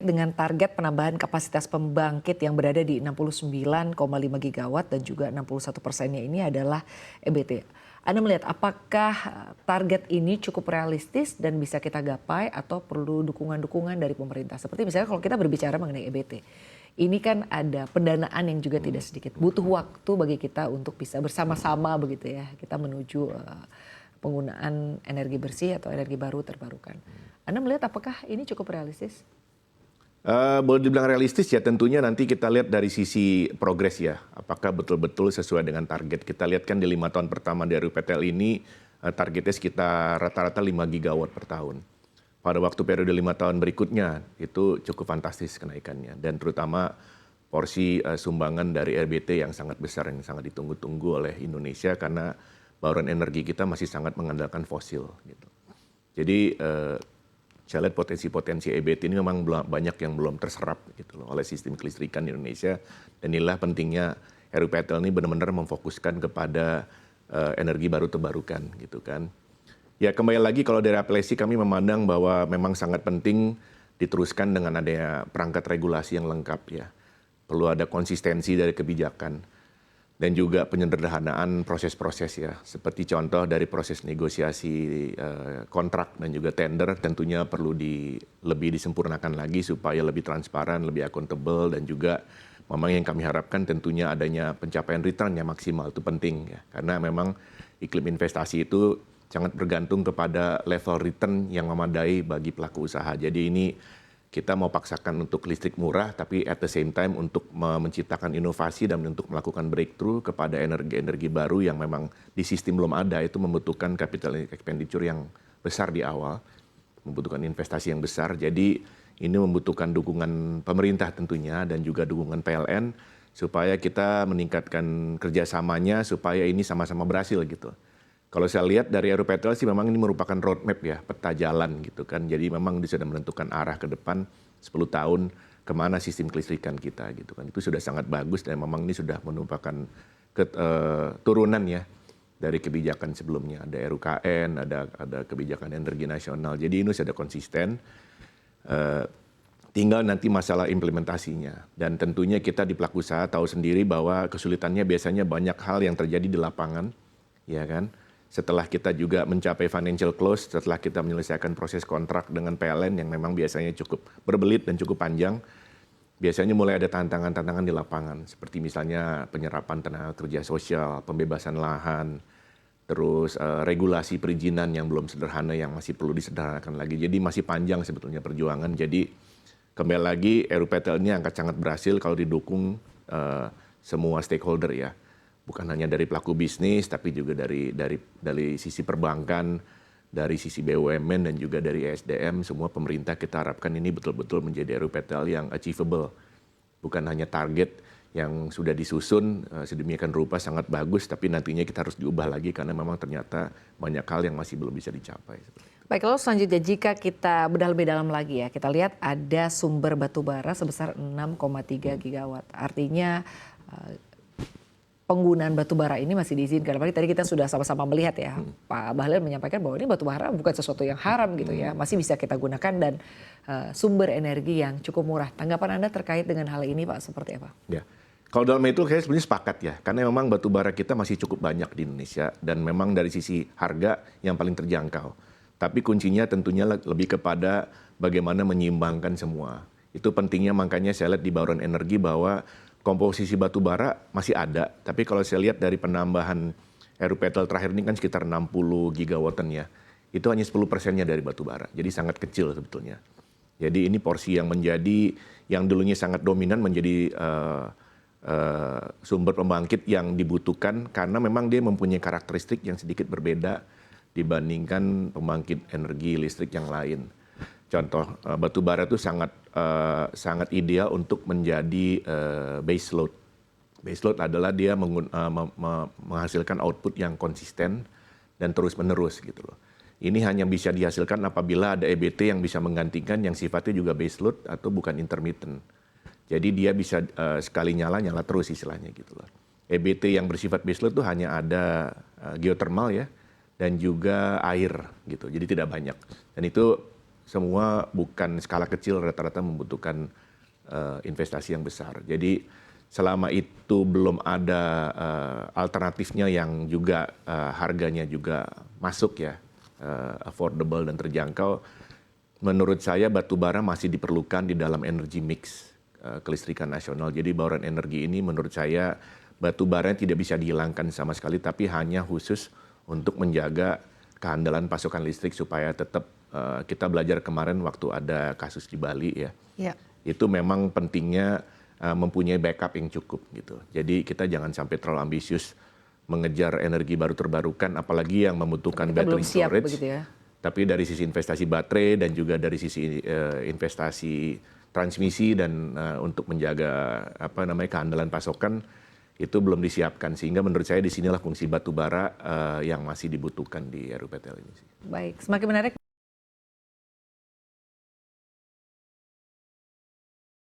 Dengan target penambahan kapasitas pembangkit yang berada di 69,5 gigawatt dan juga 61%-nya ini adalah EBT. Anda melihat apakah target ini cukup realistis dan bisa kita gapai atau perlu dukungan-dukungan dari pemerintah? Seperti misalnya kalau kita berbicara mengenai EBT. Ini kan ada pendanaan yang juga tidak sedikit. Butuh waktu bagi kita untuk bisa bersama-sama begitu ya. Kita menuju penggunaan energi bersih atau energi baru terbarukan. Anda melihat apakah ini cukup realistis? Boleh dibilang realistis ya, tentunya nanti kita lihat dari sisi progres ya. Apakah betul-betul sesuai dengan target. Kita lihat kan di 5 tahun pertama dari RUPTL ini targetnya sekitar rata-rata 5 gigawatt per tahun. Pada waktu periode 5 tahun berikutnya itu cukup fantastis kenaikannya. Dan terutama porsi sumbangan dari RBT yang sangat besar, yang sangat ditunggu-tunggu oleh Indonesia karena bauran energi kita masih sangat mengandalkan fosil. Gitu. Jadi saya lihat potensi-potensi EBT ini memang banyak yang belum terserap gitu loh, oleh sistem kelistrikan di Indonesia. Dan inilah pentingnya RUPTL ini benar-benar memfokuskan kepada energi baru terbarukan gitu kan. Ya kembali lagi kalau dari apelasi kami memandang bahwa memang sangat penting diteruskan dengan adanya perangkat regulasi yang lengkap ya. Perlu ada konsistensi dari kebijakan. Dan juga penyederhanaan proses-proses ya, seperti contoh dari proses negosiasi kontrak dan juga tender tentunya perlu lebih disempurnakan lagi supaya lebih transparan, lebih akuntabel dan juga memang yang kami harapkan tentunya adanya pencapaian return yang maksimal itu penting ya, karena memang iklim investasi itu sangat bergantung kepada level return yang memadai bagi pelaku usaha. Jadi ini kita mau paksakan untuk listrik murah, tapi at the same time untuk menciptakan inovasi dan untuk melakukan breakthrough kepada energi-energi baru yang memang di sistem belum ada, itu membutuhkan capital expenditure yang besar di awal, membutuhkan investasi yang besar. Jadi ini membutuhkan dukungan pemerintah tentunya dan juga dukungan PLN supaya kita meningkatkan kerjasamanya supaya ini sama-sama berhasil gitu. Kalau saya lihat dari RUPTL sih memang ini merupakan roadmap ya, peta jalan gitu kan. Jadi memang sudah menentukan arah ke depan 10 tahun kemana sistem kelistrikan kita gitu kan. Itu sudah sangat bagus dan memang ini sudah merupakan turunan ya dari kebijakan sebelumnya. Ada RUKN, ada kebijakan energi nasional. Jadi ini sudah konsisten. Tinggal nanti masalah implementasinya. Dan tentunya kita di pelaku usaha tahu sendiri bahwa kesulitannya biasanya banyak hal yang terjadi di lapangan, ya kan. Setelah kita juga mencapai financial close, setelah kita menyelesaikan proses kontrak dengan PLN yang memang biasanya cukup berbelit dan cukup panjang, biasanya mulai ada tantangan-tantangan di lapangan. Seperti misalnya penyerapan tenaga kerja sosial, pembebasan lahan, terus regulasi perizinan yang belum sederhana yang masih perlu disederhanakan lagi. Jadi masih panjang sebetulnya perjuangan. Jadi kembali lagi RUPTL ini akan sangat berhasil kalau didukung semua stakeholder ya. Bukan hanya dari pelaku bisnis, tapi juga dari sisi perbankan, dari sisi BUMN dan juga dari ESDM, semua pemerintah kita harapkan ini betul-betul menjadi RUPTL yang achievable. Bukan hanya target yang sudah disusun sedemikian rupa sangat bagus, tapi nantinya kita harus diubah lagi karena memang ternyata banyak hal yang masih belum bisa dicapai. Baik, lalu selanjutnya jika kita bedah lebih dalam lagi ya, kita lihat ada sumber batu bara sebesar 6,3 gigawatt. Artinya penggunaan batu bara ini masih diizinkan. Apalagi tadi kita sudah sama-sama melihat ya, Pak Bahlil menyampaikan bahwa ini batu bara bukan sesuatu yang haram gitu ya, masih bisa kita gunakan dan sumber energi yang cukup murah. Tanggapan Anda terkait dengan hal ini Pak seperti apa? Ya, kalau dalam itu saya sebenarnya sepakat ya, karena memang batu bara kita masih cukup banyak di Indonesia dan memang dari sisi harga yang paling terjangkau. Tapi kuncinya tentunya lebih kepada bagaimana menyeimbangkan semua. Itu pentingnya makanya saya lihat di bauran energi bahwa komposisi batu bara masih ada, tapi kalau saya lihat dari penambahan RUPTL terakhir ini kan sekitar 60 gigawattan ya, itu hanya 10%-nya dari batu bara, jadi sangat kecil sebetulnya. Jadi ini porsi yang menjadi, yang dulunya sangat dominan menjadi sumber pembangkit yang dibutuhkan karena memang dia mempunyai karakteristik yang sedikit berbeda dibandingkan pembangkit energi listrik yang lain. Contoh batu bara itu sangat ideal untuk menjadi base load. Base load adalah dia menghasilkan output yang konsisten dan terus menerus gitu loh. Ini hanya bisa dihasilkan apabila ada EBT yang bisa menggantikan yang sifatnya juga base load atau bukan intermittent. Jadi dia bisa sekali nyala terus istilahnya gitu loh. EBT yang bersifat base load itu hanya ada geothermal ya dan juga air gitu. Jadi tidak banyak. Dan itu semua bukan skala kecil, rata-rata membutuhkan investasi yang besar. Jadi selama itu belum ada alternatifnya yang juga harganya juga masuk ya, affordable dan terjangkau, menurut saya batu bara masih diperlukan di dalam energy mix kelistrikan nasional. Jadi bauran energi ini menurut saya batu bara tidak bisa dihilangkan sama sekali, tapi hanya khusus untuk menjaga kehandalan pasokan listrik supaya tetap kita belajar kemarin waktu ada kasus di Bali ya. Ya. Itu memang pentingnya mempunyai backup yang cukup gitu. Jadi kita jangan sampai terlalu ambisius mengejar energi baru terbarukan, apalagi yang membutuhkan Kita battery belum siap storage. begitu ya. Tapi dari sisi investasi baterai dan juga dari sisi investasi transmisi dan untuk menjaga kehandalan pasokan itu belum disiapkan, sehingga menurut saya disinilah fungsi batu bara yang masih dibutuhkan di RUPTL ini. Baik, semakin menarik.